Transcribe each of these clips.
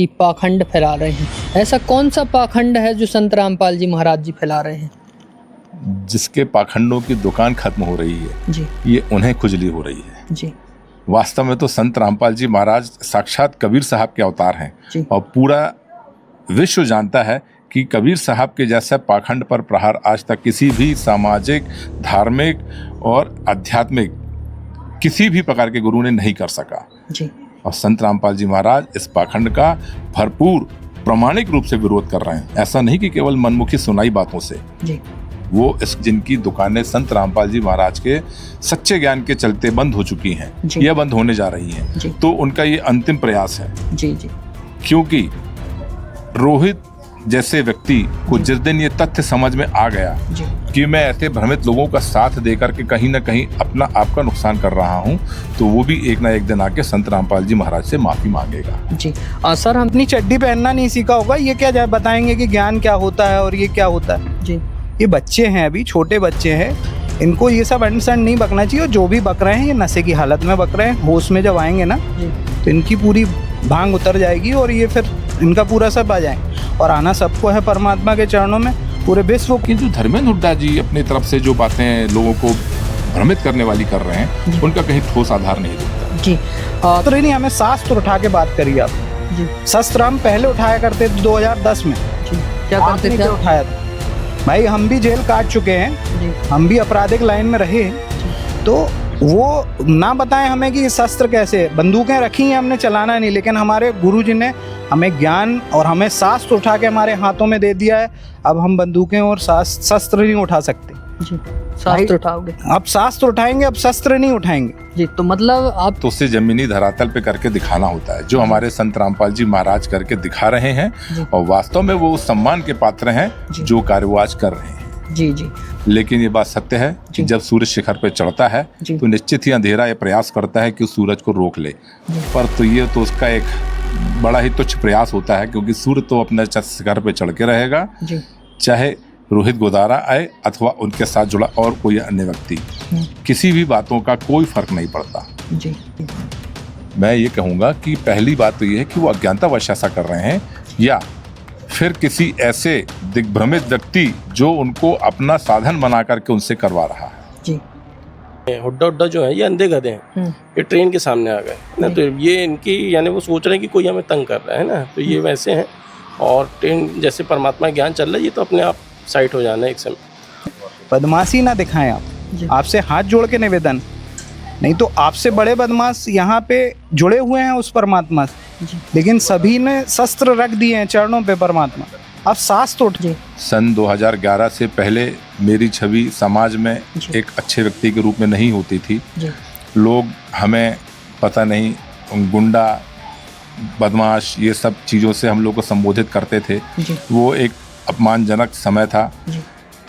कि पाखंड फैला रहे हैं। ऐसा कौन सा पाखंड है जो संत रामपाल जी महाराज जी फैला रहे हैं? जिसके पाखंडों की दुकान खत्म हो रही है जी ये उन्हें खुजली हो रही है। जी वास्तव में तो संत रामपाल जी महाराज साक्षात कबीर साहब के अवतार हैं जी। और पूरा विश्व जानता है कि कबीर साहब के जैसे पाखंड पर प्रहार आज तक किसी भी सामाजिक, धार्मिक और आध्यात्मिक किसी भी प्रकार के गुरु ने नहीं कर सका। जी और संत रामपाल जी महाराज इस पाखंड का भरपूर प्रामाणिक रूप से विरोध कर रहे हैं। ऐसा नहीं कि केवल मनमुखी सुनाई बातों से। जी वो इस जिनकी दुकानें संत रामपाल जी महाराज के सच्चे ज्ञान के चलते बंद हो चुकी हैं या बंद होने जा रही हैं, तो उनका ये अंतिम प्रयास है। जी जी। क्योंकि रोहित जैसे व्यक्ति को जिस दिन ये तथ्य समझ में आ गया कि मैं ऐसे भ्रमित लोगों का साथ देकर के कहीं ना कहीं अपना आपका नुकसान कर रहा हूं, तो वो भी एक ना एक दिन आके संत रामपाल जी महाराज से माफी मांगेगा। जी सर, हम अपनी चड्डी पहनना नहीं सीखा होगा, ये क्या बताएंगे कि ज्ञान क्या होता है और ये क्या होता है। जी ये बच्चे हैं, अभी छोटे बच्चे हैं, इनको ये सब अंडरस्टैंड नहीं बकना चाहिए। और जो भी बक रहे हैं ये नशे की हालत में बक रहे हैं। होश में जब आएंगे ना तो इनकी पूरी भांग उतर जाएगी और ये फिर इनका पूरा सब आ जाएंगे। और आना सबको है परमात्मा के चरणों में, पूरे विश्व की। जो धर्मेंद्र हुड्डा जी अपनी तरफ से जो बातें लोगों को भ्रमित करने वाली कर रहे हैं, उनका कहीं ठोस आधार नहीं दिखता। जी तो नहीं, हमें शास्त्र उठा के बात करिए आप। जी शस्त्र हम पहले उठाया करते थे 2010 में। जी क्या करते थे? उठाया था भाई, हम भी जेल काट चुके हैं, हम भी आपराधिक लाइन में रहे, तो वो ना बताएं हमें कि शस्त्र कैसे, बंदूकें रखी हैं हमने, चलाना नहीं, लेकिन हमारे गुरुजी ने हमें ज्ञान और हमें शास्त्र उठा के हमारे हाथों में दे दिया है। अब हम बंदूकें और शस्त्र नहीं उठा सकते। जी शास्त्र उठाओगे? अब शास्त्र उठाएंगे, अब शस्त्र नहीं उठाएंगे। जी तो मतलब आप तो उससे जमीनी धरातल पे करके दिखाना होता है, जो हमारे संत रामपाल जी महाराज करके दिखा रहे हैं, और वास्तव में वो सम्मान के पात्र हैं जो कार्य वो आज कर रहे हैं। जी जी। लेकिन ये बात सत्य है कि जब सूरज शिखर पे चढ़ता है तो निश्चित ही अंधेरा ये प्रयास करता है कि उस सूरज को रोक ले, पर तो ये तो उसका एक बड़ा ही तुच्छ प्रयास होता है, क्योंकि सूर्य तो अपने शिखर पे चढ़ के रहेगा, चाहे रोहित गोदारा आए अथवा उनके साथ जुड़ा और कोई अन्य व्यक्ति, किसी भी बातों का कोई फर्क नहीं पड़ता। जी मैं ये कहूँगा कि पहली बात तो ये है कि वो अज्ञानतावश ऐसा कर रहे हैं, या फिर किसी ऐसे दिग्भ्रमित व्यक्ति जो उनको अपना साधन बना करके उनसे करवा रहा है। जी हुड्डा जो है ये अंधे गधे हैं, ये ट्रेन के सामने आ गए ना, तो ये इनकी यानी वो सोच रहे हैं कि कोई हमें तंग कर रहा है ना, तो ये वैसे हैं। और ट्रेन जैसे परमात्मा ज्ञान चल रहा है, ये तो अपने आप साइट हो जाना है एक समय। बदमाशी ना दिखाएं आप, आपसे हाथ जोड़ के निवेदन, नहीं तो आपसे बड़े बदमाश यहाँ पे जुड़े हुए हैं उस परमात्मा से, लेकिन सभी ने शस्त्र रख दिए हैं चरणों पे परमात्मा। अब शास्त्र उठ गए। सन 2011 से पहले मेरी छवि समाज में एक अच्छे व्यक्ति के रूप में नहीं होती थी। लोग हमें पता नहीं गुंडा, बदमाश, ये सब चीज़ों से हम लोग को संबोधित करते थे। वो एक अपमानजनक समय था।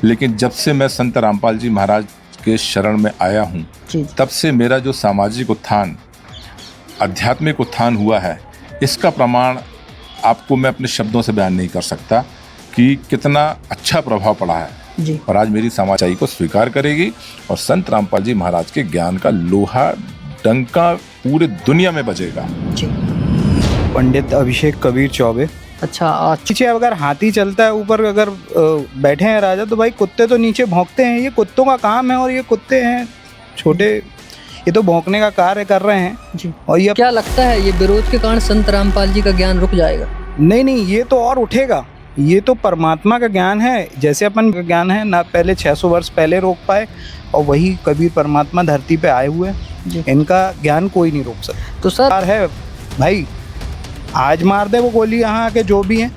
लेकिन जब से मैं संत रामपाल जी महाराज के शरण में आया हूँ, तब से मेरा जो सामाजिक उत्थान, आध्यात्मिक उत्थान हुआ है, इसका प्रमाण आपको मैं अपने शब्दों से बयान नहीं कर सकता कि कितना अच्छा प्रभाव पड़ा है। और आज मेरी समाचाई को स्वीकार करेगी और संत रामपाल जी महाराज के ज्ञान का लोहा डंका पूरे दुनिया में बजेगा। पंडित अभिषेक कबीर चौबे। अच्छा, नीचे अगर हाथी चलता है, ऊपर अगर बैठे हैं राजा, तो भाई कुत्ते तो नीचे भौंकते हैं, ये कुत्तों का काम है। और ये कुत्ते हैं छोटे, ये तो भौंकने का कार्य कर रहे हैं। और ये क्या लगता है ये विरोध के कारण संत रामपाल जी का ज्ञान रुक जाएगा? नहीं, ये तो और उठेगा। ये तो परमात्मा का ज्ञान है, जैसे अपन का ज्ञान है ना, पहले 600 वर्ष पहले रोक पाए, और वही कबीर परमात्मा धरती पे आए हुए, इनका ज्ञान कोई नहीं रोक सकता। तो सर है भाई, आज मार दे वो गोली यहाँ आके जो भी है,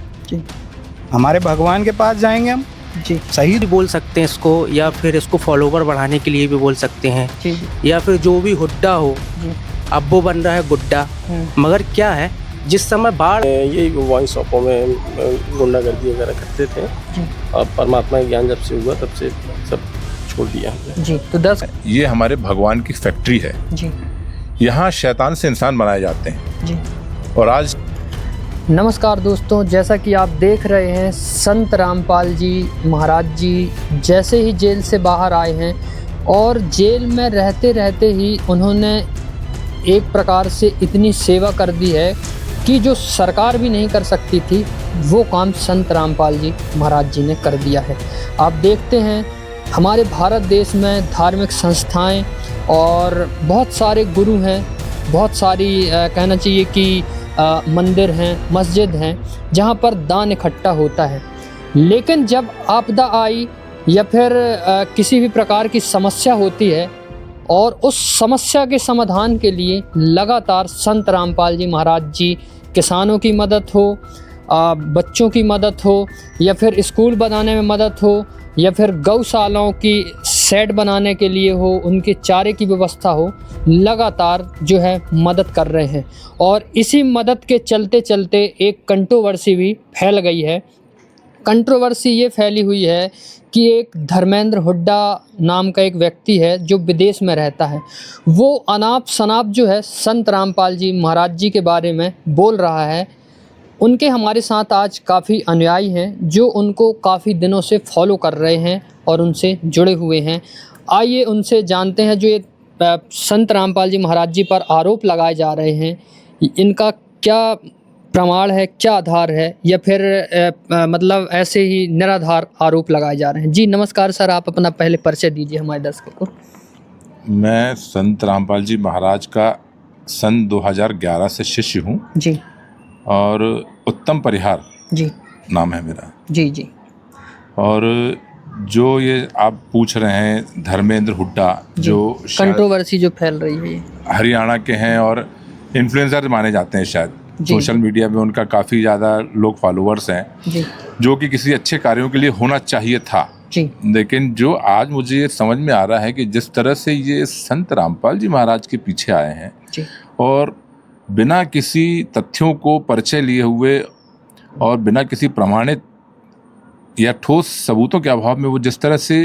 हमारे भगवान के पास जाएंगे हम। सही बोल सकते हैं इसको, या फिर इसको फॉलोवर बढ़ाने के लिए भी बोल सकते हैं, या फिर जो भी हुड्डा हो, अब वो बन रहा है गुड्डा। मगर क्या है, जिस समय बाढ़, ये वाइन शॉपों में गुंडागर्दी वगैरह करते थे, अब परमात्मा का ज्ञान जब से हुआ तब से सब छोड़ दिया जी। तो 10 ये हमारे भगवान की फैक्ट्री है जी। यहाँ शैतान से इंसान बनाए जाते हैं जी। और आज नमस्कार दोस्तों, जैसा कि आप देख रहे हैं, संत रामपाल जी महाराज जी जैसे ही जेल से बाहर आए हैं, और जेल में रहते रहते ही उन्होंने एक प्रकार से इतनी सेवा कर दी है कि जो सरकार भी नहीं कर सकती थी, वो काम संत रामपाल जी महाराज जी ने कर दिया है। आप देखते हैं हमारे भारत देश में धार्मिक संस्थाएं और बहुत सारे गुरु हैं, बहुत सारी कहना चाहिए कि मंदिर हैं, मस्जिद हैं, जहाँ पर दान इकट्ठा होता है। लेकिन जब आपदा आई या फिर किसी भी प्रकार की समस्या होती है और उस समस्या के समाधान के लिए लगातार संत रामपाल जी महाराज जी किसानों की मदद हो, बच्चों की मदद हो, या फिर स्कूल बनाने में मदद हो, या फिर गौशालाओं की शेड बनाने के लिए हो, उनके चारे की व्यवस्था हो, लगातार जो है मदद कर रहे हैं। और इसी मदद के चलते चलते एक कंट्रोवर्सी भी फैल गई है। कंट्रोवर्सी ये फैली हुई है कि एक धर्मेंद्र हुड्डा नाम का एक व्यक्ति है जो विदेश में रहता है, वो अनाप शनाप जो है संत रामपाल जी महाराज जी के बारे में बोल रहा है। उनके हमारे साथ आज काफ़ी अनुयायी हैं जो उनको काफ़ी दिनों से फॉलो कर रहे हैं और उनसे जुड़े हुए हैं। आइए उनसे जानते हैं जो ये संत रामपाल जी महाराज जी पर आरोप लगाए जा रहे हैं, इनका क्या प्रमाण है, क्या आधार है, या फिर मतलब ऐसे ही निराधार आरोप लगाए जा रहे हैं। जी नमस्कार सर, आप अपना पहले परिचय दीजिए हमारे दर्शकों को। मैं संत रामपाल जी महाराज का सन 2011 से शिष्य हूँ जी। और उत्तम परिहार जी नाम है मेरा। जी जी। और जो ये आप पूछ रहे हैं धर्मेंद्र हुड्डा, जो कंट्रोवर्सी जो फैल रही है, ये हरियाणा के हैं और इन्फ्लुएंसर माने जाते हैं, शायद सोशल मीडिया में उनका काफ़ी ज़्यादा लोग फॉलोअर्स हैं जी, जो कि किसी अच्छे कार्यों के लिए होना चाहिए था जी। लेकिन जो आज मुझे ये समझ में आ रहा है कि जिस तरह से ये संत रामपाल जी महाराज के पीछे आए हैं जी। और बिना किसी तथ्यों को परिचय लिए हुए और बिना किसी प्रमाणित या ठोस सबूतों के अभाव में वो जिस तरह से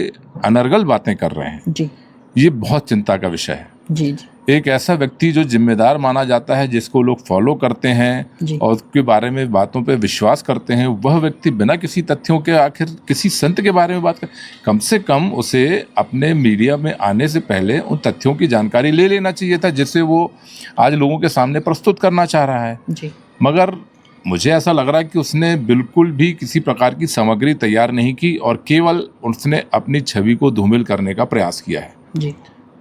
अनर्गल बातें कर रहे हैं जी, ये बहुत चिंता का विषय है। जी जी, एक ऐसा व्यक्ति जो जिम्मेदार माना जाता है, जिसको लोग फॉलो करते हैं और उसके बारे में बातों पे विश्वास करते हैं, वह व्यक्ति बिना किसी तथ्यों के आखिर किसी संत के बारे में बात कर, कम से कम उसे अपने मीडिया में आने से पहले उन तथ्यों की जानकारी ले लेना चाहिए था जिससे वो आज लोगों के सामने प्रस्तुत करना चाह रहा है। जी। मगर मुझे ऐसा लग रहा है कि उसने बिल्कुल भी किसी प्रकार की सामग्री तैयार नहीं की और केवल उसने अपनी छवि को धूमिल करने का प्रयास किया है। जी।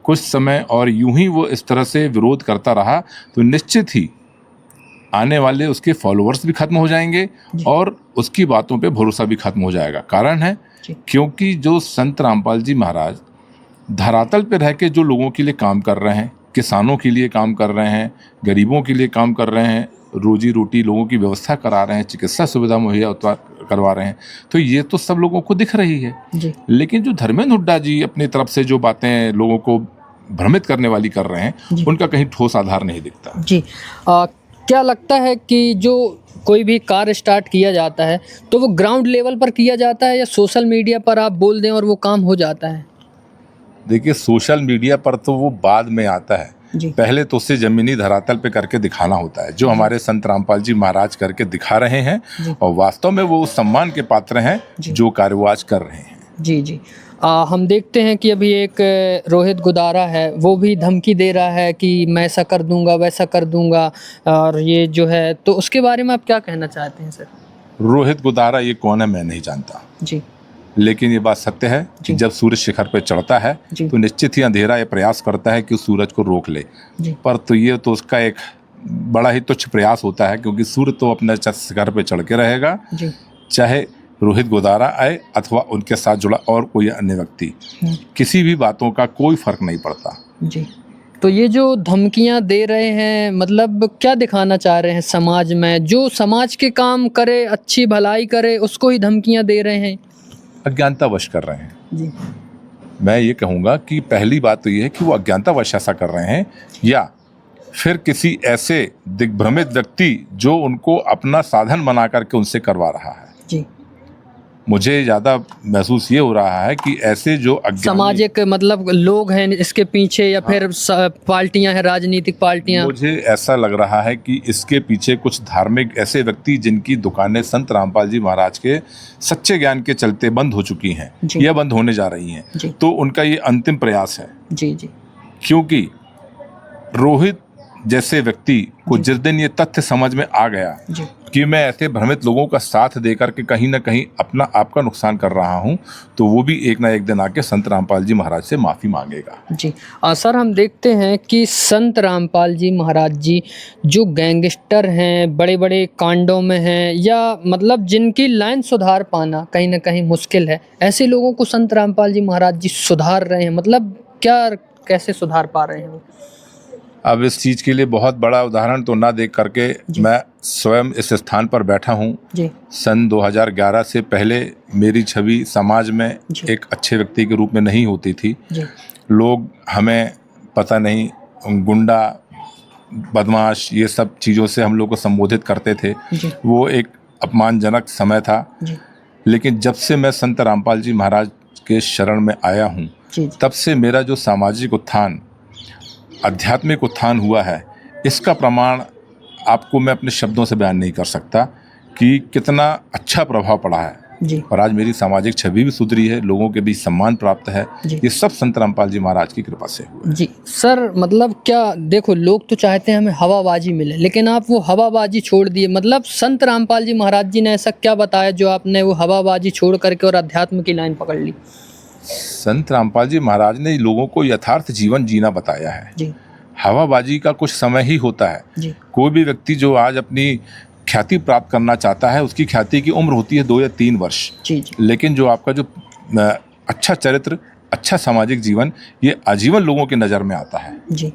कुछ समय और यूं ही वो इस तरह से विरोध करता रहा तो निश्चित ही आने वाले उसके फॉलोअर्स भी खत्म हो जाएंगे और उसकी बातों पे भरोसा भी खत्म हो जाएगा। कारण है क्योंकि जो संत रामपाल जी महाराज धरातल पे रह के जो लोगों के लिए काम कर रहे हैं, किसानों के लिए काम कर रहे हैं, गरीबों के लिए काम कर रहे हैं, रोजी रोटी लोगों की व्यवस्था करा रहे हैं, चिकित्सा सुविधा मुहैया करवा रहे हैं, तो ये तो सब लोगों को दिख रही है जी। लेकिन जो धर्मेंद्र हुड्डा जी अपनी तरफ से जो बातें लोगों को भ्रमित करने वाली कर रहे हैं उनका कहीं ठोस आधार नहीं दिखता। जी। क्या लगता है कि जो कोई भी कार्य स्टार्ट किया जाता है तो वो ग्राउंड लेवल पर किया जाता है या सोशल मीडिया पर आप बोल दें और वो काम हो जाता है? देखिए, सोशल मीडिया पर तो वो बाद में आता है, पहले तो उससे जमीनी धरातल पे करके दिखाना होता है, जो हमारे संत रामपाल जी महाराज करके दिखा रहे हैं और वास्तव में वो उस सम्मान के पात्र हैं जो कार्य वो आज कर रहे हैं। जी जी। हम देखते हैं कि अभी एक रोहित गुदारा है, वो भी धमकी दे रहा है कि मैं ऐसा कर दूंगा वैसा कर दूंगा, और ये जो है, तो उसके बारे में आप क्या कहना चाहते हैं सर? रोहित गुदारा ये कौन है मैं नहीं जानता जी, लेकिन ये बात सत्य है कि जब सूरज शिखर पर चढ़ता है तो निश्चित ही अंधेरा ये प्रयास करता है कि उस सूरज को रोक ले, पर तो ये तो उसका एक बड़ा ही तुच्छ प्रयास होता है क्योंकि सूर्य तो अपने शिखर पर चढ़ के रहेगा, चाहे रोहित गुदारा आए अथवा उनके साथ जुड़ा और कोई अन्य व्यक्ति, किसी भी बातों का कोई फर्क नहीं पड़ता जी। तो ये जो धमकियां दे रहे हैं, मतलब क्या दिखाना चाह रहे हैं समाज में? जो समाज के काम करे, अच्छी भलाई करे, उसको ही धमकियां दे रहे हैं, अज्ञानतावश कर रहे हैं जी। मैं ये कहूँगा कि पहली बात तो ये है कि वो अज्ञानतावश ऐसा कर रहे हैं या फिर किसी ऐसे दिग्भ्रमित व्यक्ति जो उनको अपना साधन बना करके उनसे करवा रहा है जी। मुझे ज़्यादा महसूस ये हो रहा है कि ऐसे जो सामाजिक मतलब लोग हैं इसके पीछे या फिर पार्टियां हैं, राजनीतिक पार्टियां, मुझे ऐसा लग रहा है कि इसके पीछे कुछ धार्मिक ऐसे व्यक्ति जिनकी दुकानें संत रामपाल जी महाराज के सच्चे ज्ञान के चलते बंद हो चुकी हैं या बंद होने जा रही हैं, तो उनका ये अंतिम प्रयास है जी जी। क्योंकि रोहित जैसे व्यक्ति को जिस दिन ये तथ्य समझ में आ गया जी कि मैं ऐसे भ्रमित लोगों का साथ देकर के कहीं ना कहीं अपना आपका नुकसान कर रहा हूं, तो वो भी एक ना एक दिन आके संत रामपाल जी महाराज से माफ़ी मांगेगा। जी। सर हम देखते हैं कि संत रामपाल जी महाराज जी जो गैंगस्टर हैं, बड़े बड़े कांडों में हैं, या मतलब जिनकी लाइन सुधार पाना कहीं ना कहीं मुश्किल है, ऐसे लोगों को संत रामपाल जी महाराज जी सुधार रहे हैं। मतलब क्या, कैसे सुधार पा रहे हैं वो? अब इस चीज़ के लिए बहुत बड़ा उदाहरण तो ना देख करके मैं स्वयं इस स्थान पर बैठा हूँ। जी सन 2011 से पहले मेरी छवि समाज में जी। एक अच्छे व्यक्ति के रूप में नहीं होती थी। जी लोग हमें पता नहीं गुंडा, बदमाश, ये सब चीज़ों से हम लोग को संबोधित करते थे। जी वो एक अपमानजनक समय था। जी लेकिन जब से मैं संत रामपाल जी महाराज के शरण में आया हूँ, जी तब से मेरा जो सामाजिक उत्थान, आध्यात्मिक उत्थान हुआ है, इसका प्रमाण आपको मैं अपने शब्दों से बयान नहीं कर सकता कि कितना अच्छा प्रभाव पड़ा है। जी और आज मेरी सामाजिक छवि भी सुधरी है, लोगों के बीच सम्मान प्राप्त है। जी। ये सब संत रामपाल जी महाराज की कृपा से हुआ है। जी। सर मतलब क्या, देखो लोग तो चाहते हैं हमें हवाबाजी मिले, लेकिन आप वो हवाबाजी छोड़ दिए। मतलब संत रामपाल जी महाराज जी ने ऐसा क्या बताया जो आपने वो हवाबाजी छोड़ करके और अध्यात्म की लाइन पकड़ ली? संत रामपाल जी महाराज ने लोगों को यथार्थ जीवन जीना बताया है। जी हवाबाजी का कुछ समय ही होता है। जी कोई भी व्यक्ति जो आज अपनी ख्याति प्राप्त करना चाहता है, उसकी ख्याति की उम्र होती है 2 या 3 वर्ष। जी जी लेकिन जो आपका जो अच्छा चरित्र, अच्छा सामाजिक जीवन, ये आजीवन लोगों की नज़र में आता है। जी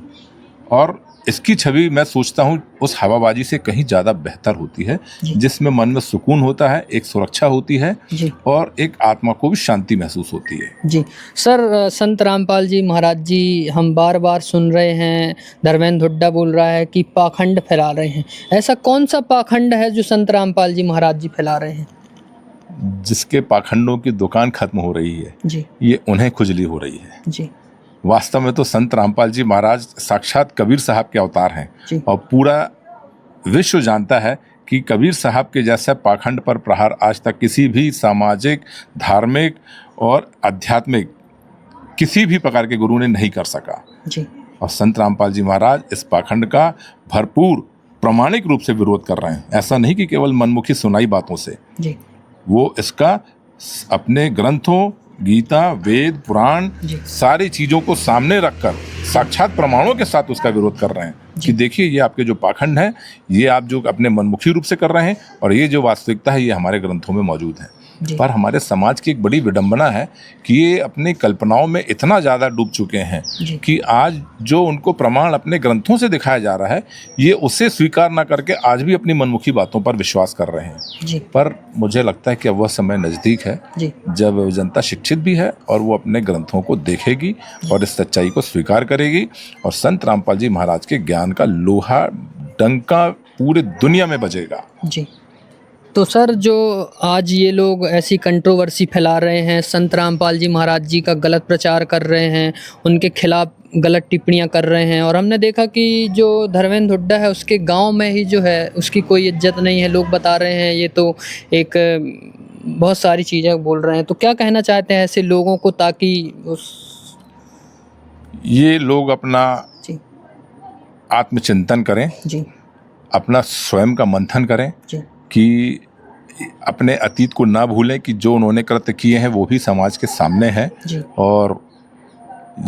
और इसकी छवि मैं सोचता हूँ उस हवाबाजी से कहीं ज़्यादा बेहतर होती है, जी। जिसमें मन में सुकून होता है, एक सुरक्षा होती है जी और एक आत्मा को भी शांति महसूस होती है। जी। सर संत रामपाल जी महाराज जी, हम बार बार सुन रहे हैं, धर्मेंद्र हुड्डा बोल रहा है कि पाखंड फैला रहे हैं। ऐसा कौन सा पाखंड है जो संत रामपाल जी महाराज जी फैला रहे हैं? जिसके पाखंडों की दुकान खत्म हो रही है, जी ये उन्हें खुजली हो रही है। जी वास्तव में तो संत रामपाल जी महाराज साक्षात कबीर साहब के अवतार हैं। जी और पूरा विश्व जानता है कि कबीर साहब के जैसा पाखंड पर प्रहार आज तक किसी भी सामाजिक, धार्मिक और आध्यात्मिक किसी भी प्रकार के गुरु ने नहीं कर सका। जी और संत रामपाल जी महाराज इस पाखंड का भरपूर प्रामाणिक रूप से विरोध कर रहे हैं। ऐसा नहीं कि केवल मनमुखी सुनाई बातों से, जी वो इसका अपने ग्रंथों, गीता, वेद, पुराण, जी। सारी चीज़ों को सामने रखकर साक्षात प्रमाणों के साथ उसका विरोध कर रहे हैं कि देखिए ये आपके जो पाखंड है, ये आप जो अपने मनमुखी रूप से कर रहे हैं, और ये जो वास्तविकता है ये हमारे ग्रंथों में मौजूद है। जी। पर हमारे समाज की एक बड़ी विडंबना है कि ये अपनी कल्पनाओं में इतना ज़्यादा डूब चुके हैं जी। कि आज जो उनको प्रमाण अपने ग्रंथों से दिखाया जा रहा है, ये उसे स्वीकार ना करके आज भी अपनी मनमुखी बातों पर विश्वास कर रहे हैं। जी पर मुझे लगता है कि अब वह समय नज़दीक है जी जब जनता शिक्षित भी है और वो अपने ग्रंथों को देखेगी और इस सच्चाई को स्वीकार करेगी, और संत रामपाल जी महाराज के ज्ञान का लोहा डंका पूरे दुनिया में बजेगा। जी। तो सर जो आज ये लोग ऐसी कंट्रोवर्सी फैला रहे हैं, संत रामपाल जी महाराज जी का गलत प्रचार कर रहे हैं, उनके खिलाफ गलत टिप्पणियां कर रहे हैं, और हमने देखा कि जो धर्मेंद्र हुड्डा है उसके गांव में ही जो है उसकी कोई इज्जत नहीं है, लोग बता रहे हैं ये तो एक बहुत सारी चीज़ें बोल रहे हैं। तो क्या कहना चाहते हैं ऐसे लोगों को, ताकि उस ये लोग अपना जी आत्मचिंतन करें, जी अपना स्वयं का मंथन करें जी कि अपने अतीत को ना भूलें कि जो उन्होंने कृत्य किए हैं वो भी समाज के सामने है, जी और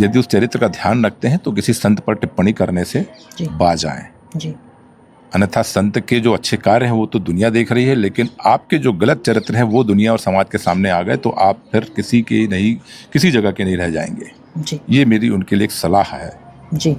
यदि उस चरित्र का ध्यान रखते हैं तो किसी संत पर टिप्पणी करने से जी बाज आएं। जी अन्यथा संत के जो अच्छे कार्य हैं वो तो दुनिया देख रही है, लेकिन आपके जो गलत चरित्र हैं वो दुनिया और समाज के सामने आ गए तो आप फिर किसी जगह के नहीं रह जाएंगे। जी ये मेरी उनके लिए एक सलाह है। जी।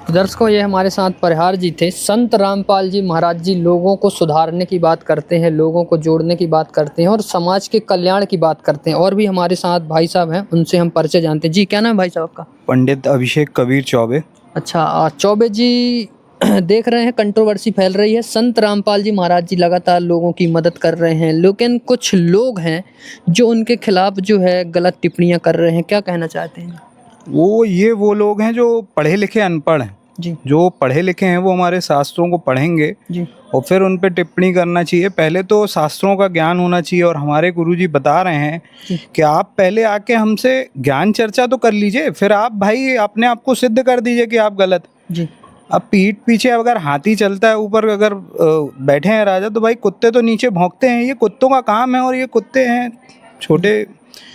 तो दर्शकों, ये हमारे साथ परिहार जी थे। संत रामपाल जी महाराज जी लोगों को सुधारने की बात करते हैं, लोगों को जोड़ने की बात करते हैं और समाज के कल्याण की बात करते हैं। और भी हमारे साथ भाई साहब हैं, उनसे हम परिचय जानते हैं। जी क्या नाम है भाई साहब का? पंडित अभिषेक कबीर चौबे। अच्छा, चौबे जी देख रहे हैं कंट्रोवर्सी फैल रही है, संत रामपाल जी महाराज जी लगातार लोगों की मदद कर रहे हैं, लेकिन कुछ लोग हैं जो उनके खिलाफ जो है गलत टिप्पणियां कर रहे हैं। क्या कहना चाहते हैं? वो लोग हैं जो पढ़े लिखे अनपढ़ हैं। जी जो पढ़े लिखे हैं वो हमारे शास्त्रों को पढ़ेंगे जी और फिर उन पे टिप्पणी करना चाहिए। पहले तो शास्त्रों का ज्ञान होना चाहिए, और हमारे गुरुजी बता रहे हैं कि आप पहले आके हमसे ज्ञान चर्चा तो कर लीजिए, फिर आप भाई अपने आप को सिद्ध कर दीजिए कि आप गलत। जी अब पीठ पीछे अगर हाथी चलता है ऊपर, अगर बैठे हैं राजा, तो भाई कुत्ते तो नीचे भौंकते हैं, ये कुत्तों का काम है। और ये कुत्ते हैं छोटे,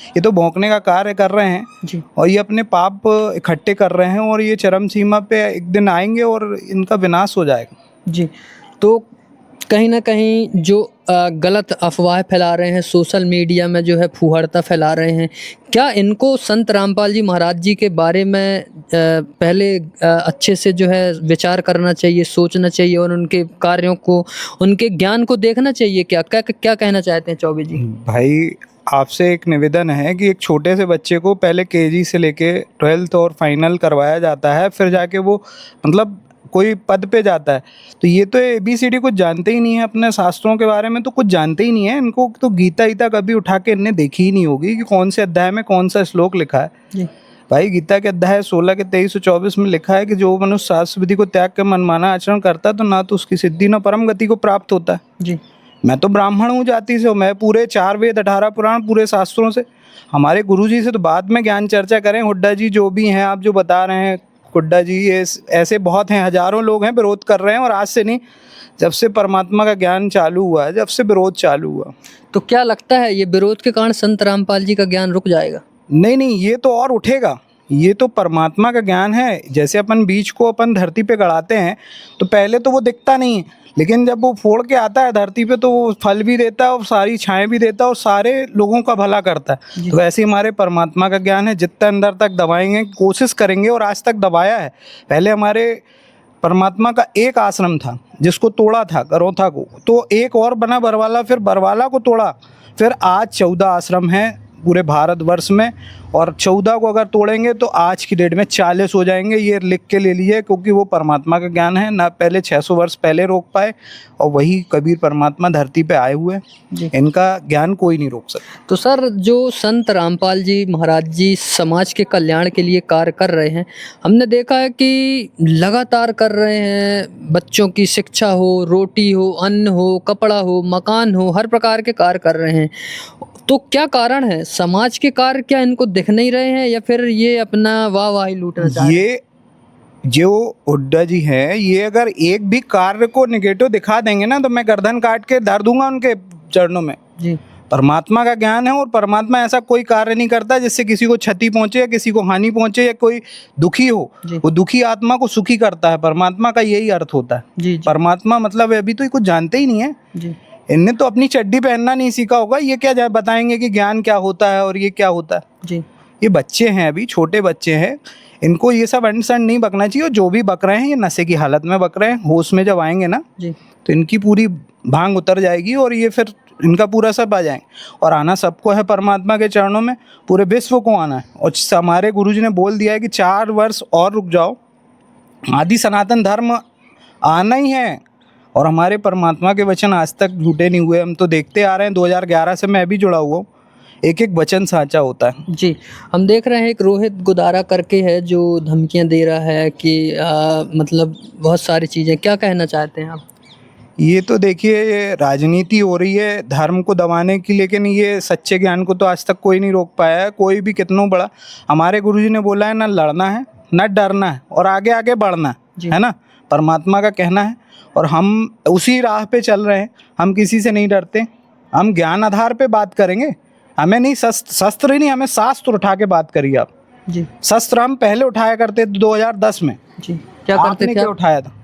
ये तो भौंकने का कार्य कर रहे हैं जी। और ये अपने पाप इकट्ठे कर रहे हैं और ये चरम सीमा पे एक दिन आएंगे और इनका विनाश हो जाएगा। जी। तो कहीं ना कहीं जो गलत अफवाह फैला रहे हैं सोशल मीडिया में, जो है फूहड़ता फैला रहे हैं, क्या इनको संत रामपाल जी महाराज जी के बारे में पहले अच्छे से जो है विचार करना चाहिए, सोचना चाहिए और उनके कार्यों को, उनके ज्ञान को देखना चाहिए? क्या क्या क्या कहना चाहते हैं चौबे जी? भाई आपसे एक निवेदन है कि एक छोटे से बच्चे को पहले केजी से लेके 12th और फाइनल करवाया जाता है, फिर जाके वो मतलब कोई पद पे जाता है। तो ये तो ABCD कुछ जानते ही नहीं है, अपने शास्त्रों के बारे में तो कुछ जानते ही नहीं है। इनको तो गीता कभी उठा के इनने देखी ही नहीं होगी कि कौन से अध्याय में कौन सा श्लोक लिखा है। जी। भाई गीता के अध्याय 16 के 23 और 24 में लिखा है कि जो मनुष्य शास्त्र विधि को त्याग कर मनमाना आचरण करता है तो ना तो उसकी सिद्धि न परम गति को प्राप्त होता है। जी। मैं तो ब्राह्मण हूँ जाति से, मैं पूरे 4 वेद 18 पुराण पूरे शास्त्रों से, हमारे गुरुजी से तो बाद में ज्ञान चर्चा करें। हुड्डा जी जो भी हैं, आप जो बता रहे हैं, हुड्डा जी, ये ऐसे बहुत हैं, हजारों लोग हैं विरोध कर रहे हैं। और आज से नहीं, जब से परमात्मा का ज्ञान चालू हुआ है, जब से विरोध चालू हुआ। तो क्या लगता है ये विरोध के कारण संत रामपाल जी का ज्ञान रुक जाएगा? नहीं, ये तो और उठेगा। ये तो परमात्मा का ज्ञान है। जैसे अपन बीज को अपन धरती पे गड़ाते हैं तो पहले तो वो दिखता नहीं है, लेकिन जब वो फोड़ के आता है धरती पे तो वो फल भी देता है और सारी छाएं भी देता है और सारे लोगों का भला करता है। तो वैसे ही हमारे परमात्मा का ज्ञान है, जितना अंदर तक दबाएंगे, कोशिश करेंगे, और आज तक दबाया है। पहले हमारे परमात्मा का एक आश्रम था जिसको तोड़ा था, करोथा को, तो एक और बना बरवाला, फिर बरवाला को तोड़ा, फिर आज 14 आश्रम हैं पूरे भारतवर्ष में। और 14 को अगर तोड़ेंगे तो आज की डेट में 40 हो जाएंगे। ये लिख के ले लिए, क्योंकि वो परमात्मा का ज्ञान है ना। पहले 600 वर्ष पहले रोक पाए और वही कबीर परमात्मा धरती पे आए हुए हैं, इनका ज्ञान कोई नहीं रोक सकता। तो सर, जो संत रामपाल जी महाराज जी समाज के कल्याण के लिए कार्य कर रहे हैं, हमने देखा है कि लगातार कर रहे हैं। बच्चों की शिक्षा हो, रोटी हो, अन्न हो, कपड़ा हो, मकान हो, हर प्रकार के कार्य कर रहे हैं। तो क्या कारण है? समाज के कार्य क्या इनको दिख नहीं रहे हैं, या फिर ये अपना वाहवाही लूटना चाह रहे हैं? ये जो हुड्डा जी हैं, ये अगर एक भी कार्य को निगेटिव दिखा देंगे ना तो मैं गर्दन काट के धर दूंगा उनके चरणों में। जी। परमात्मा का ज्ञान है और परमात्मा ऐसा कोई कार्य नहीं करता जिससे किसी को क्षति पहुंचे या किसी को हानि पहुंचे या कोई दुखी हो। वो दुखी आत्मा को सुखी करता है, परमात्मा का यही अर्थ होता है। जी। परमात्मा मतलब अभी तो ये कुछ जानते ही नहीं है। जी। इनने तो अपनी चड्डी पहनना नहीं सीखा होगा, ये क्या बताएंगे कि ज्ञान क्या होता है और ये क्या होता है। जी। ये बच्चे हैं, अभी छोटे बच्चे हैं, इनको ये सब अंडरस्टैंड नहीं बकना चाहिए। और जो भी बक रहे हैं ये नशे की हालत में बक रहे हैं। होश में जब आएंगे ना जी। तो इनकी पूरी भांग उतर जाएगी और ये फिर इनका पूरा सब आ जाएंगे। और आना सबको है परमात्मा के चरणों में, पूरे विश्व को आना है। और हमारे गुरुजी ने बोल दिया है कि 4 वर्ष और रुक जाओ, आदि सनातन धर्म आना ही है। और हमारे परमात्मा के वचन आज तक झूठे नहीं हुए। हम तो देखते आ रहे हैं, 2011 से मैं भी जुड़ा हुआ हूँ, एक एक वचन साचा होता है। जी। हम देख रहे हैं एक रोहित गुदारा करके है जो धमकियां दे रहा है कि मतलब बहुत सारी चीज़ें। क्या कहना चाहते हैं आप? ये तो देखिए, ये राजनीति हो रही है धर्म को दबाने की, लेकिन ये सच्चे ज्ञान को तो आज तक कोई नहीं रोक पाया है, कोई भी कितना बड़ा। हमारे गुरुजी ने बोला है, ना लड़ना है ना डरना है और आगे आगे बढ़ना है ना, परमात्मा का कहना है। और हम उसी राह पे चल रहे हैं। हम किसी से नहीं डरते, हम ज्ञान आधार पे बात करेंगे। हमें नहीं शस्त्र ही नहीं, हमें शास्त्र उठा के बात करिए आप। जी। शस्त्र हम पहले उठाया करते थे 2010 में। जी। क्या करते थे? क्या उठाया था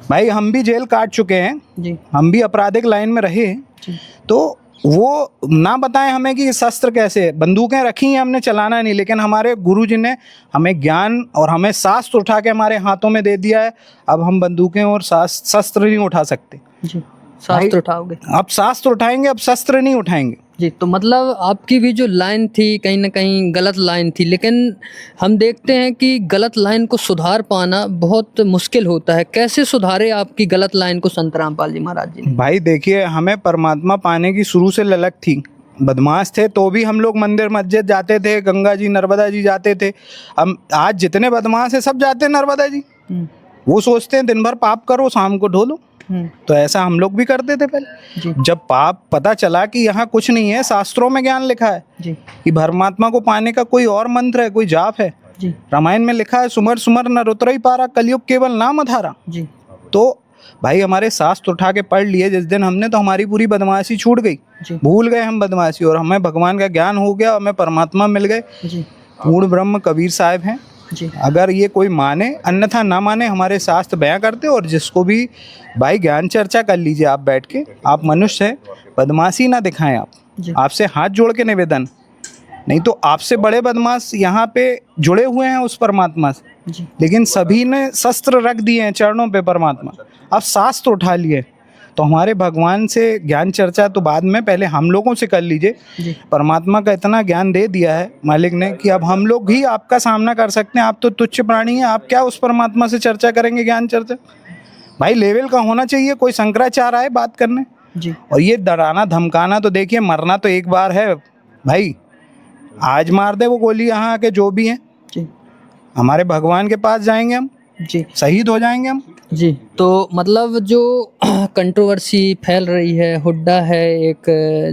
भाई? हम भी जेल काट चुके हैं। जी। हम भी आपराधिक लाइन में रहे हैं। तो वो ना बताएं हमें कि शस्त्र कैसे, बंदूकें रखी हैं हमने, चलाना नहीं, लेकिन हमारे गुरुजी ने हमें ज्ञान और हमें शास्त्र उठा के हमारे हाथों में दे दिया है। अब हम बंदूकें और शस्त्र नहीं उठा सकते। जी। शास्त्र उठाओगे? अब शास्त्र उठाएंगे, अब शस्त्र नहीं उठाएंगे। जी। तो मतलब आपकी भी जो लाइन थी कहीं ना कहीं गलत लाइन थी, लेकिन हम देखते हैं कि गलत लाइन को सुधार पाना बहुत मुश्किल होता है। कैसे सुधारे आपकी गलत लाइन को संत रामपाल जी महाराज जी ने? भाई देखिए, हमें परमात्मा पाने की शुरू से ललक थी। बदमाश थे तो भी हम लोग मंदिर मस्जिद जाते थे, गंगा जी नर्मदा जी जाते थे। हम आज जितने बदमाश हैं सब जाते हैं नर्मदा जी। वो सोचते हैं दिन भर पाप करो, शाम को ढो लो। तो ऐसा हम लोग भी करते थे पहले। जब पाप पता चला कि यहाँ कुछ नहीं है, शास्त्रों में ज्ञान लिखा है कि परमात्मा को पाने का कोई और मंत्र है, कोई जाप है, जी रामायण में लिखा है सुमर सुमर नर उतरई पारा, कलयुग केवल नाम अधारा। जी तो भाई हमारे शास्त्र उठा के पढ़ लिए जिस दिन हमने, तो हमारी पूरी बदमाशी छूट गई, जी भूल गए हम बदमाशी, और हमें भगवान का ज्ञान हो गया, हमें परमात्मा मिल गए। जी पूर्ण ब्रह्म कबीर साहब हैं। जी अगर ये कोई माने, अन्यथा ना माने, हमारे शास्त्र बयां करते। और जिसको भी भाई ज्ञान चर्चा कर लीजिए आप बैठ के, आप मनुष्य हैं, बदमाशी ना दिखाएं आप। जी आपसे हाथ जोड़ के निवेदन, नहीं तो आपसे बड़े बदमाश यहाँ पे जुड़े हुए हैं उस परमात्मा से, जी लेकिन सभी ने शस्त्र रख दिए हैं चरणों पे परमात्मा। अब शास्त्र उठा लिए, तो हमारे भगवान से ज्ञान चर्चा तो बाद में, पहले हम लोगों से कर लीजिए। जी परमात्मा का इतना ज्ञान दे दिया है मालिक ने कि अब हम लोग ही आपका सामना कर सकते हैं। आप तो तुच्छ प्राणी हैं, आप क्या उस परमात्मा से चर्चा करेंगे ज्ञान चर्चा? भाई लेवल का होना चाहिए, कोई शंकराचार्य आए बात करने। जी और ये डराना धमकाना, तो देखिए मरना तो एक बार है भाई, आज मार दे वो गोली यहाँ आके जो भी हैं, जी हमारे भगवान के पास जाएंगे हम, जी शहीद हो जाएंगे हम। जी। तो मतलब जो कंट्रोवर्सी फैल रही है, हुड्डा है एक,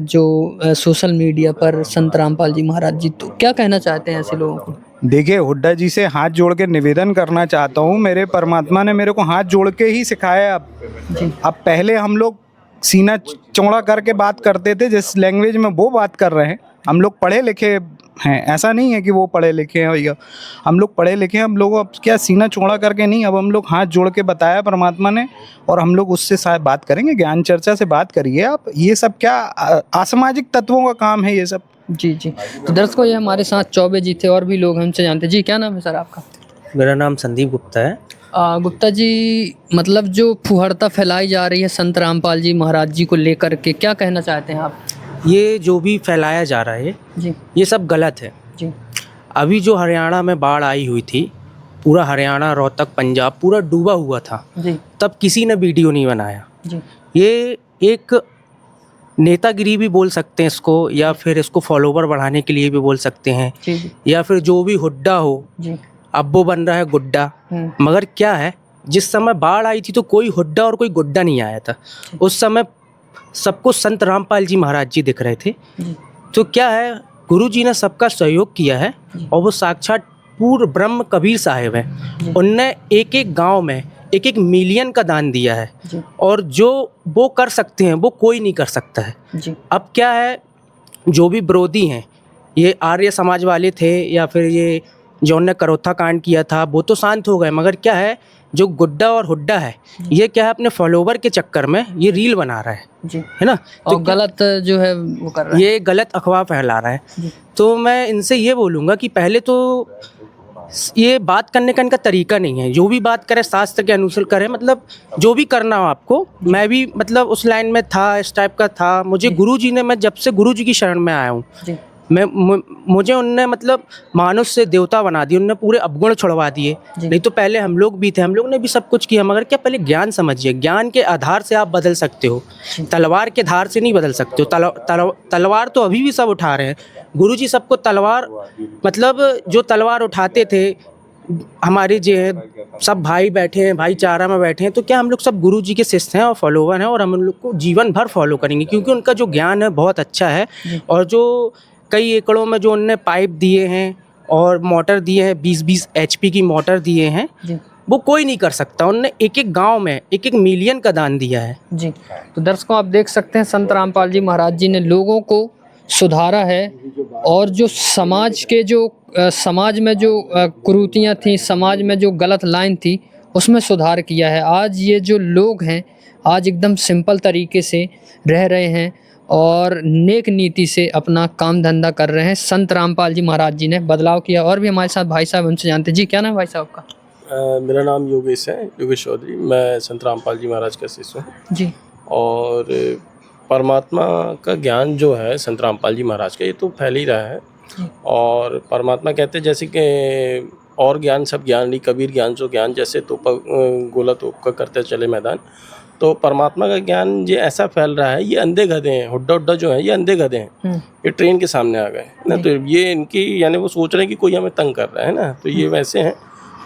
जो सोशल मीडिया पर संत रामपाल जी महाराज जी, तो क्या कहना चाहते हैं ऐसे लोगों को? देखिए हुड्डा जी से हाथ जोड़ के निवेदन करना चाहता हूँ, मेरे परमात्मा ने मेरे को हाथ जोड़ के ही सिखाया। अब पहले हम लोग सीना चौड़ा करके बात करते थे, जिस लैंग्वेज में वो बात कर रहे हैं। हम लोग पढ़े लिखे हैं, ऐसा नहीं है कि वो पढ़े लिखे हैं भैया, हम लोग पढ़े लिखे हैं। हम लोग अब क्या सीना चौड़ा करके नहीं, अब हम लोग हाथ जोड़ के बताया परमात्मा ने, और हम लोग उससे शायद बात करेंगे। ज्ञान चर्चा से बात करिए आप, ये सब क्या असामाजिक तत्वों का काम है ये सब। जी जी। तो दर्शकों, ये हमारे साथ चौबे जी थे, और भी लोग हमसे जानते। जी क्या नाम है सर आपका? मेरा नाम संदीप गुप्ता है। गुप्ता जी, मतलब जो फुहड़ता फैलाई जा रही है संत रामपाल जी महाराज जी को लेकर के, क्या कहना चाहते हैं आप? ये जो भी फैलाया जा रहा है जी ये सब गलत है। जी अभी जो हरियाणा में बाढ़ आई हुई थी, पूरा हरियाणा, रोहतक, पंजाब पूरा डूबा हुआ था, जी तब किसी ने वीडियो नहीं बनाया। जी ये एक नेतागिरी भी बोल सकते हैं इसको, या फिर इसको फॉलोवर बढ़ाने के लिए भी बोल सकते हैं, जी जी या फिर जो भी हुड्डा हो, जी। अब वो बन रहा है गुड्डा। मगर क्या है, जिस समय बाढ़ आई थी तो कोई हुड्डा और कोई गुड्डा नहीं आया था। उस समय सबको संत रामपाल जी महाराज जी दिख रहे थे। तो क्या है, गुरु जी ने सबका सहयोग किया है, और वो साक्षात पूर्ण ब्रह्म कबीर साहिब हैं। उनने एक एक गांव में एक एक मिलियन का दान दिया है, और जो वो कर सकते हैं वो कोई नहीं कर सकता है। अब क्या है, जो भी विरोधी हैं, ये आर्य समाज वाले थे, या फिर ये जो उनने करोथा कांड किया था, वो तो शांत हो गए। मगर क्या है, जो गुड्डा और हुड्डा है, ये क्या है, अपने फॉलोवर के चक्कर में ये रील बना रहा है ना, तो गलत जो है वो कर रहा है, ये गलत अफवाह फैला रहा है। तो मैं इनसे ये बोलूँगा कि पहले तो ये बात करने का इनका तरीका नहीं है। जो भी बात करें शास्त्र के अनुसार करें, मतलब जो भी करना हो आपको। मैं भी मतलब उस लाइन में था, इस टाइप का था। मुझे गुरुजी ने, मैं जब से गुरुजी की शरण में आया हूँ, मुझे उनने मतलब मानुष से देवता बना दिया। उनने पूरे अवगुण छुड़वा दिए। नहीं तो पहले हम लोग भी थे, हम लोग ने भी सब कुछ किया। मगर क्या, पहले ज्ञान समझिए। ज्ञान के आधार से आप बदल सकते हो, तलवार के धार से नहीं बदल सकते हो। तलवार तो अभी भी सब उठा रहे हैं। गुरुजी सबको तलवार, मतलब जो तलवार उठाते थे, हमारे जो है सब भाई बैठे हैं, भाईचारा में बैठे हैं। तो क्या हम लोग सब गुरुजी के शिष्य हैं और फॉलोवर हैं, और हम उन लोग को जीवन भर फॉलो करेंगे, क्योंकि उनका जो ज्ञान है बहुत अच्छा है। और जो कई एकड़ों में जो उनने पाइप दिए हैं और मोटर दिए हैं, 20-20 HP की मोटर दिए हैं, वो कोई नहीं कर सकता। उनने एक एक गांव में एक एक मिलियन का दान दिया है। जी। तो दर्शकों, आप देख सकते हैं संत रामपाल जी महाराज जी ने लोगों को सुधारा है, और जो समाज के जो समाज में जो कुरीतियाँ थी, समाज में जो गलत लाइन थी, उसमें सुधार किया है। आज ये जो लोग हैं, आज एकदम सिंपल तरीके से रह रहे हैं और नेक नीति से अपना काम धंधा कर रहे हैं। संत रामपाल जी महाराज जी ने बदलाव किया। और भी हमारे साथ भाई साहब, उनसे जानते हैं। जी क्या नाम है भाई साहब का? मेरा नाम योगेश है, योगेश चौधरी। मैं संत रामपाल जी महाराज का शिष्य हूँ। जी। और परमात्मा का ज्ञान जो है संत रामपाल जी महाराज का, ये तो फैल ही रहा है। और परमात्मा कहते हैं जैसे कि और ज्ञान सब ज्ञान नहीं, कबीर ज्ञान जो ज्ञान, जैसे तोपा गोला तोप का करते चले मैदान। तो परमात्मा का ज्ञान ये ऐसा फैल रहा है, ये अंधे गधे हैं। हुड्डा जो है, ये अंधे गधे हैं। ये ट्रेन के सामने आ गए ना, तो ये इनकी, यानी वो सोच रहे हैं कि कोई हमें तंग कर रहा है ना, तो ये वैसे हैं।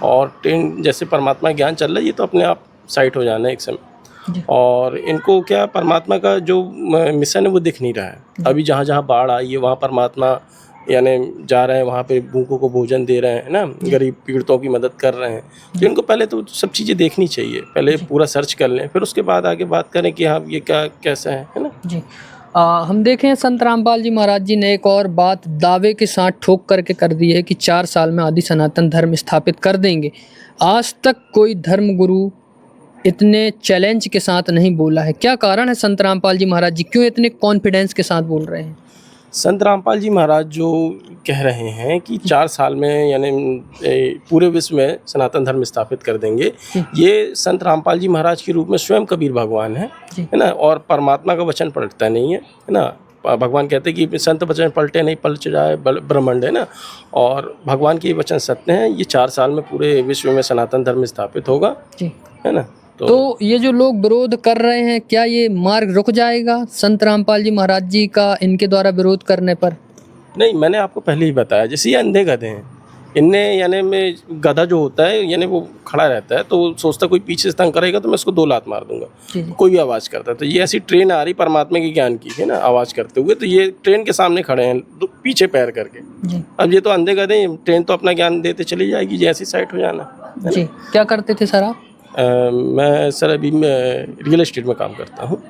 और ट्रेन जैसे परमात्मा ज्ञान चल रहा है, ये तो अपने आप साइट हो जाना है एक समय। और इनको क्या, परमात्मा का जो मिशन है वो दिख नहीं रहा है। अभी जहाँ जहाँ बाढ़ आई है, वहाँ परमात्मा यानी जा रहे हैं वहाँ पे भूखों को भोजन दे रहे हैं ना, गरीब पीड़ितों की मदद कर रहे हैं, तो इनको पहले तो सब चीज़ें देखनी चाहिए, पहले पूरा सर्च कर लें, फिर उसके बाद आगे बात करें कि हाँ ये क्या कैसा है ना। जी हम देखें संत रामपाल जी महाराज जी ने एक और बात दावे के साथ ठोक करके कर दी है कि 4 साल में आदि सनातन धर्म स्थापित कर देंगे। आज तक कोई धर्म गुरु इतने चैलेंज के साथ नहीं बोला है। क्या कारण है संत रामपाल जी महाराज जी क्यों इतने कॉन्फिडेंस के साथ बोल रहे हैं? संत रामपाल जी महाराज जो कह रहे हैं कि 4 साल में यानी पूरे विश्व में सनातन धर्म स्थापित कर देंगे, ये संत रामपाल जी महाराज के रूप में स्वयं कबीर भगवान है ना, और परमात्मा का वचन पलटता नहीं है ना। भगवान कहते हैं कि संत वचन पलटे नहीं पलट जाए ब्रह्मांड, है ना, और भगवान के वचन सत्य हैं। ये 4 साल में पूरे विश्व में सनातन धर्म स्थापित होगा, है ना। तो ये जो लोग विरोध कर रहे हैं, क्या ये मार्ग रुक जाएगा संत रामपाल जी महाराज जी का इनके द्वारा विरोध करने पर? नहीं, मैंने आपको पहले ही बताया, जैसे ये अंधे गधे हैं, इनने यानी में गधा जो होता है यानी वो खड़ा रहता है तो सोचता कोई पीछे से तंग करेगा तो मैं उसको 2 लात मार दूंगा, कोई भी आवाज़ करता है। तो ये ऐसी ट्रेन आ रही परमात्मा के ज्ञान की, है ना, आवाज़ करते हुए, तो ये ट्रेन के सामने खड़े हैं पीछे पैर करके। अब ये तो अंधे गधे हैं, ट्रेन तो अपना ज्ञान देते चली जाएगी जैसी साइड हो जाना। जी क्या करते थे सर आप? मैं सर अभी मैं रियल एस्टेट में काम करता हूँ,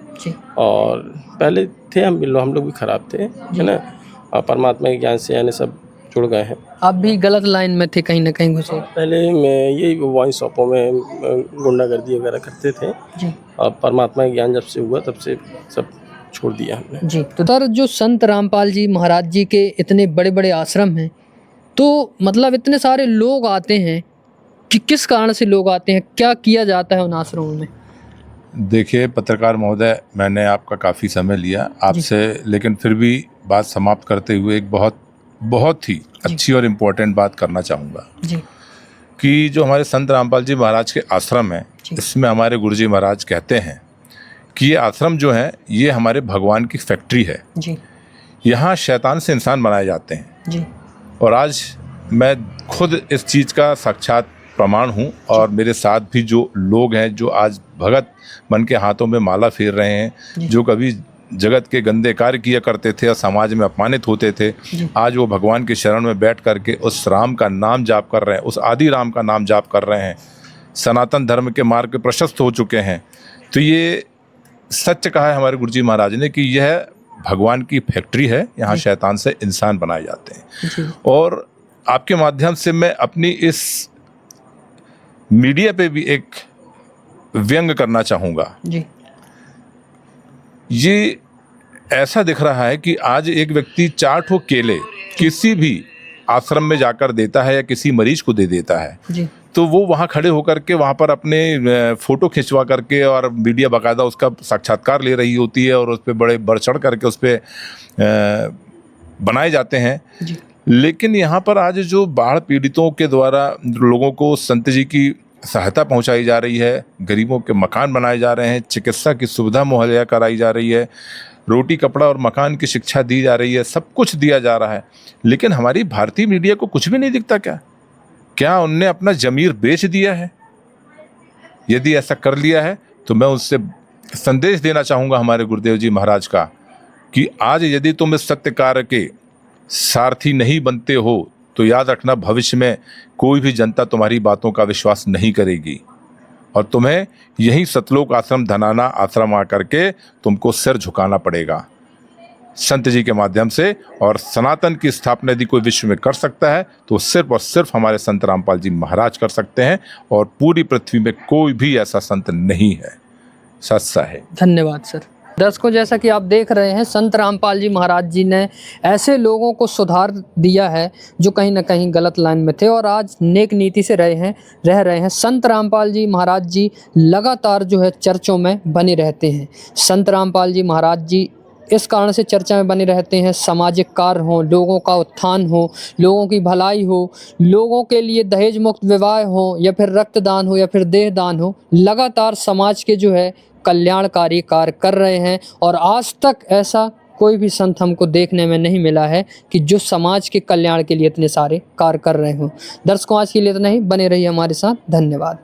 और पहले थे हम लोग भी ख़राब थे, है ना, और परमात्मा के ज्ञान से यानी सब जुड़ गए हैं। आप भी गलत लाइन में थे, कहीं ना कहीं घुसे? पहले मैं यही वाइन शॉपों में गुंडागर्दी वगैरह करते थे, और परमात्मा के ज्ञान जब से हुआ तब से सब छोड़ दिया हमने। जी तो सर जो संत रामपाल जी महाराज जी के इतने बड़े बड़े आश्रम हैं, तो मतलब इतने सारे लोग आते हैं कि किस कारण से लोग आते हैं, क्या किया जाता है उन आश्रमों में? देखिए पत्रकार महोदय, मैंने आपका काफ़ी समय लिया आपसे, लेकिन फिर भी बात समाप्त करते हुए एक बहुत ही अच्छी और इम्पोर्टेंट बात करना चाहूँगा कि जो हमारे संत रामपाल जी महाराज के आश्रम हैं, इसमें हमारे गुरुजी महाराज कहते हैं कि ये आश्रम जो है ये हमारे भगवान की फैक्ट्री है। यहाँ शैतान से इंसान बनाए जाते हैं, और आज मैं खुद इस चीज़ का साक्षात प्रमाण हूँ, और मेरे साथ भी जो लोग हैं जो आज भगत बन के हाथों में माला फेर रहे हैं, जो कभी जगत के गंदे कार्य किया करते थे और समाज में अपमानित होते थे, आज वो भगवान के शरण में बैठ करके उस राम का नाम जाप कर रहे हैं, उस आदि राम का नाम जाप कर रहे हैं, सनातन धर्म के मार्ग पे प्रशस्त हो चुके हैं। तो ये सच कहा है हमारे गुरुजी महाराज ने कि यह भगवान की फैक्ट्री है, यहाँ शैतान से इंसान बनाए जाते हैं। और आपके माध्यम से मैं अपनी इस मीडिया पे भी एक व्यंग करना चाहूँगा। ये ऐसा दिख रहा है कि आज एक व्यक्ति 4 ठो केले किसी भी आश्रम में जाकर देता है या किसी मरीज को दे देता है, तो वो वहाँ खड़े होकर के वहाँ पर अपने फ़ोटो खिंचवा करके, और मीडिया बाकायदा उसका साक्षात्कार ले रही होती है, और उस पर बड़े बढ़ चढ़ करके उस पर बनाए जाते हैं। लेकिन यहाँ पर आज जो बाढ़ पीड़ितों के द्वारा लोगों को संत जी की सहायता पहुंचाई जा रही है, गरीबों के मकान बनाए जा रहे हैं, चिकित्सा की सुविधा मुहैया कराई जा रही है, रोटी कपड़ा और मकान की शिक्षा दी जा रही है, सब कुछ दिया जा रहा है, लेकिन हमारी भारतीय मीडिया को कुछ भी नहीं दिखता। क्या उनने अपना ज़मीर बेच दिया है? यदि ऐसा कर लिया है तो मैं उससे संदेश देना चाहूँगा हमारे गुरुदेव जी महाराज का कि आज यदि तुम इस सत्य कार्य के सारथी नहीं बनते हो तो याद रखना, भविष्य में कोई भी जनता तुम्हारी बातों का विश्वास नहीं करेगी, और तुम्हें यही सतलोक आश्रम धनाना आश्रम आकर के तुमको सिर झुकाना पड़ेगा संत जी के माध्यम से। और सनातन की स्थापना यदि कोई विश्व में कर सकता है तो सिर्फ और सिर्फ हमारे संत रामपाल जी महाराज कर सकते हैं, और पूरी पृथ्वी में कोई भी ऐसा संत नहीं है। सच्चा है। धन्यवाद सर। दर्शकों, जैसा कि आप देख रहे हैं, संत रामपाल जी महाराज जी ने ऐसे लोगों को सुधार दिया है जो कहीं ना कहीं गलत लाइन में थे और आज नेक नीति से रह रहे हैं। संत रामपाल जी महाराज जी लगातार जो है चर्चों में बने रहते हैं। संत रामपाल जी महाराज जी इस कारण से चर्चा में बने रहते हैं, सामाजिक कार्य हो, लोगों का उत्थान हो, लोगों की भलाई हो, लोगों के लिए दहेज मुक्त विवाह हो, या फिर रक्तदान हो, या फिर देहदान हो, लगातार समाज के जो है कल्याणकारी कार्य कर रहे हैं। और आज तक ऐसा कोई भी संत हमको देखने में नहीं मिला है कि जो समाज के कल्याण के लिए इतने सारे कार्य कर रहे हों। दर्शकों, आज के लिए इतना ही। बने रहिए हमारे साथ। धन्यवाद।